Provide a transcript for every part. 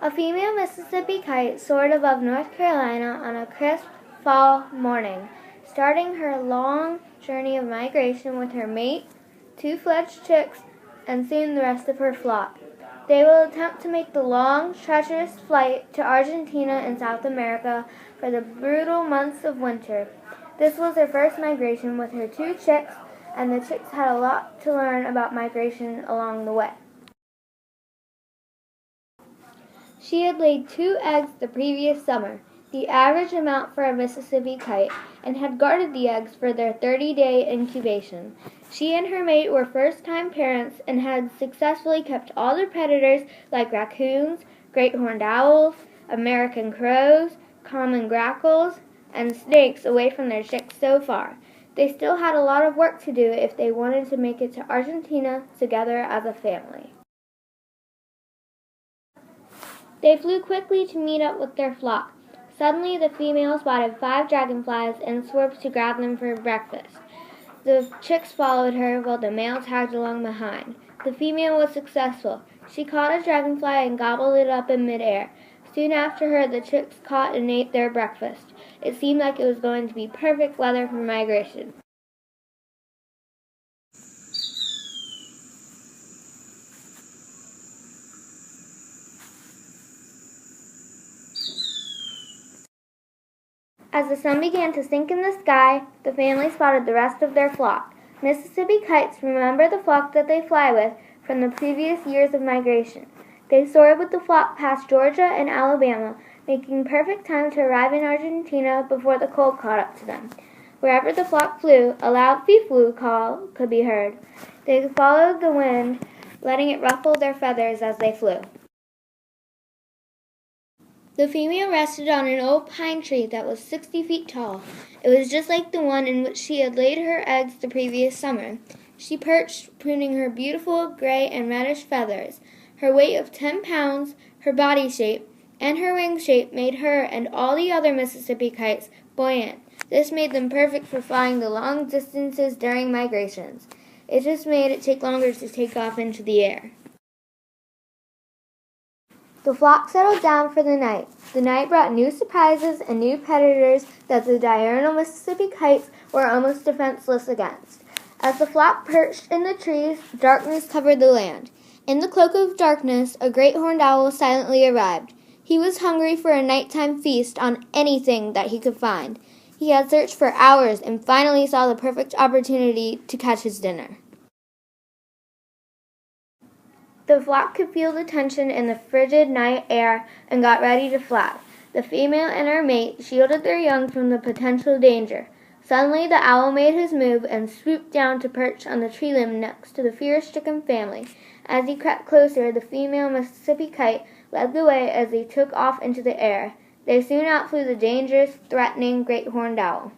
A female Mississippi kite soared above North Carolina on a crisp fall morning, starting her long journey of migration with her mate, two fledged chicks, and soon the rest of her flock. They will attempt to make the long, treacherous flight to Argentina and South America for the brutal months of winter. This was her first migration with her two chicks, and the chicks had a lot to learn about migration along the way. She had laid 2 eggs the previous summer, the average amount for a Mississippi kite, and had guarded the eggs for their 30-day incubation. She and her mate were first-time parents and had successfully kept all the predators like raccoons, great horned owls, American crows, common grackles, and snakes away from their chicks so far. They still had a lot of work to do if they wanted to make it to Argentina together as a family. They flew quickly to meet up with their flock. Suddenly, the female spotted 5 dragonflies and swooped to grab them for breakfast. The chicks followed her while the male tagged along behind. The female was successful. She caught a dragonfly and gobbled it up in midair. Soon after her, the chicks caught and ate their breakfast. It seemed like it was going to be perfect weather for migration. As the sun began to sink in the sky, the family spotted the rest of their flock. Mississippi kites remember the flock that they fly with from the previous years of migration. They soared with the flock past Georgia and Alabama, making perfect time to arrive in Argentina before the cold caught up to them. Wherever the flock flew, a loud fee-flew call could be heard. They followed the wind, letting it ruffle their feathers as they flew. The female rested on an old pine tree that was 60 feet tall. It was just like the one in which she had laid her eggs the previous summer. She perched, pruning her beautiful gray and reddish feathers. Her weight of 10 pounds, her body shape, and her wing shape made her and all the other Mississippi kites buoyant. This made them perfect for flying the long distances during migrations. It just made it take longer to take off into the air. The flock settled down for the night. The night brought new surprises and new predators that the diurnal Mississippi kites were almost defenseless against. As the flock perched in the trees, darkness covered the land. In the cloak of darkness, a great horned owl silently arrived. He was hungry for a nighttime feast on anything that he could find. He had searched for hours and finally saw the perfect opportunity to catch his dinner. The flock could feel the tension in the frigid night air and got ready to fly. The female and her mate shielded their young from the potential danger. Suddenly, the owl made his move and swooped down to perch on the tree limb next to the fear-stricken family. As he crept closer, the female Mississippi kite led the way as they took off into the air. They soon outflew the dangerous, threatening great horned owl.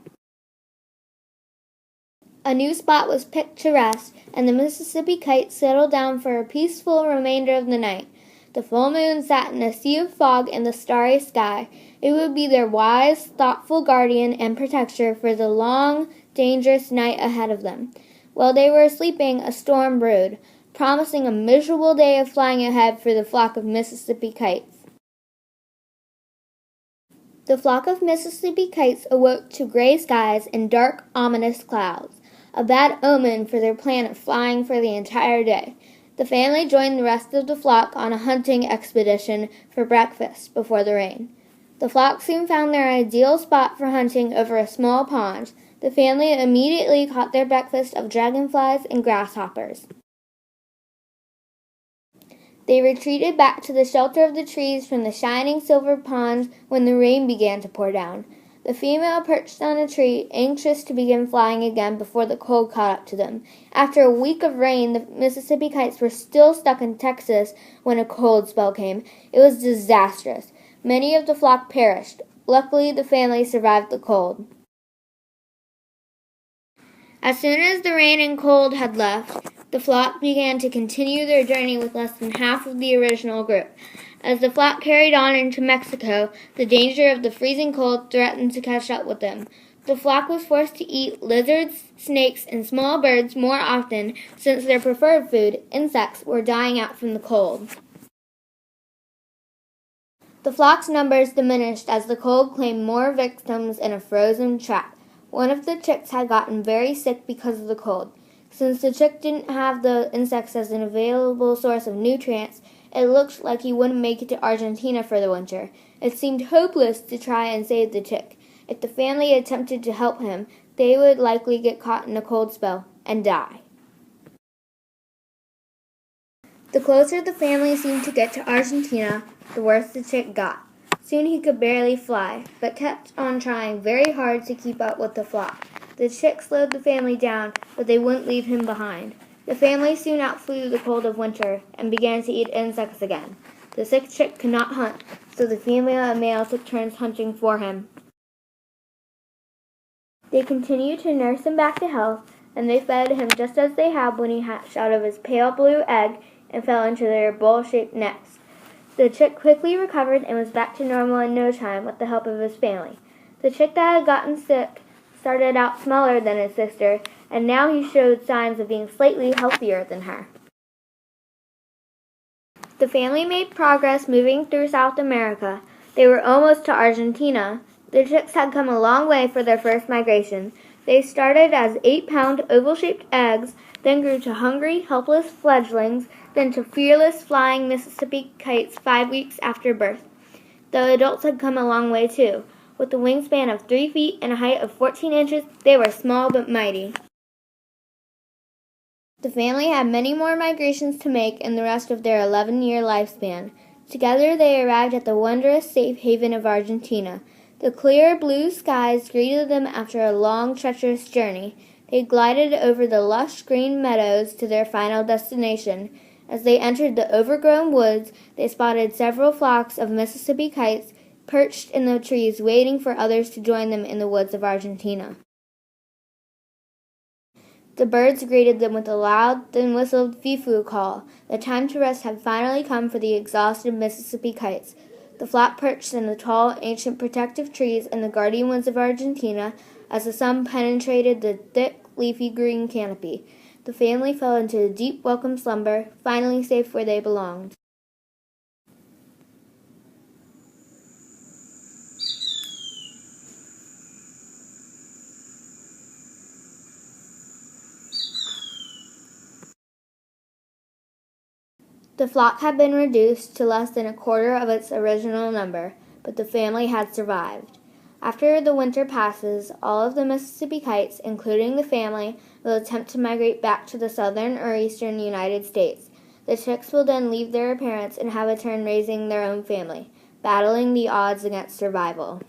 A new spot was picked to rest, and the Mississippi kite settled down for a peaceful remainder of the night. The full moon sat in a sea of fog in the starry sky. It would be their wise, thoughtful guardian and protector for the long, dangerous night ahead of them. While they were sleeping, a storm brewed, promising a miserable day of flying ahead for the flock of Mississippi kites. The flock of Mississippi kites awoke to gray skies and dark, ominous clouds, a bad omen for their plan of flying for the entire day. The family joined the rest of the flock on a hunting expedition for breakfast before the rain. The flock soon found their ideal spot for hunting over a small pond. The family immediately caught their breakfast of dragonflies and grasshoppers. They retreated back to the shelter of the trees from the shining silver pond when the rain began to pour down. The female perched on a tree, anxious to begin flying again before the cold caught up to them. After a week of rain, the Mississippi kites were still stuck in Texas when a cold spell came. It was disastrous. Many of the flock perished. Luckily, the family survived the cold. As soon as the rain and cold had left, the flock began to continue their journey with less than half of the original group. As the flock carried on into Mexico, the danger of the freezing cold threatened to catch up with them. The flock was forced to eat lizards, snakes, and small birds more often since their preferred food, insects, were dying out from the cold. The flock's numbers diminished as the cold claimed more victims in a frozen trap. One of the chicks had gotten very sick because of the cold. Since the chick didn't have the insects as an available source of nutrients, it looked like he wouldn't make it to Argentina for the winter. It seemed hopeless to try and save the chick. If the family attempted to help him, they would likely get caught in a cold spell and die. The closer the family seemed to get to Argentina, the worse the chick got. Soon he could barely fly, but kept on trying very hard to keep up with the flock. The chick slowed the family down, but they wouldn't leave him behind. The family soon outflew the cold of winter and began to eat insects again. The sick chick could not hunt, so the female and male took turns hunting for him. They continued to nurse him back to health, and they fed him just as they had when he hatched out of his pale blue egg and fell into their bowl-shaped nest. The chick quickly recovered and was back to normal in no time with the help of his family. The chick that had gotten sick started out smaller than his sister, and now he showed signs of being slightly healthier than her. The family made progress moving through South America. They were almost to Argentina. The chicks had come a long way for their first migration. They started as 8-pound oval-shaped eggs, then grew to hungry, helpless fledglings, then to fearless flying Mississippi kites 5 weeks after birth. The adults had come a long way too. With a wingspan of 3 feet and a height of 14 inches, they were small but mighty. The family had many more migrations to make in the rest of their 11-year lifespan. Together they arrived at the wondrous safe haven of Argentina. The clear blue skies greeted them after a long, treacherous journey. They glided over the lush green meadows to their final destination. As they entered the overgrown woods, they spotted several flocks of Mississippi kites perched in the trees waiting for others to join them in the woods of Argentina. The birds greeted them with a loud, thin-whistled fee-foo call. The time to rest had finally come for the exhausted Mississippi kites. The flock perched in the tall, ancient protective trees in the guardian woods of Argentina as the sun penetrated the thick, leafy green canopy. The family fell into a deep, welcome slumber, finally safe where they belonged. The flock had been reduced to less than a quarter of its original number, but the family had survived. After the winter passes, all of the Mississippi kites, including the family, will attempt to migrate back to the southern or eastern United States. The chicks will then leave their parents and have a turn raising their own family, battling the odds against survival.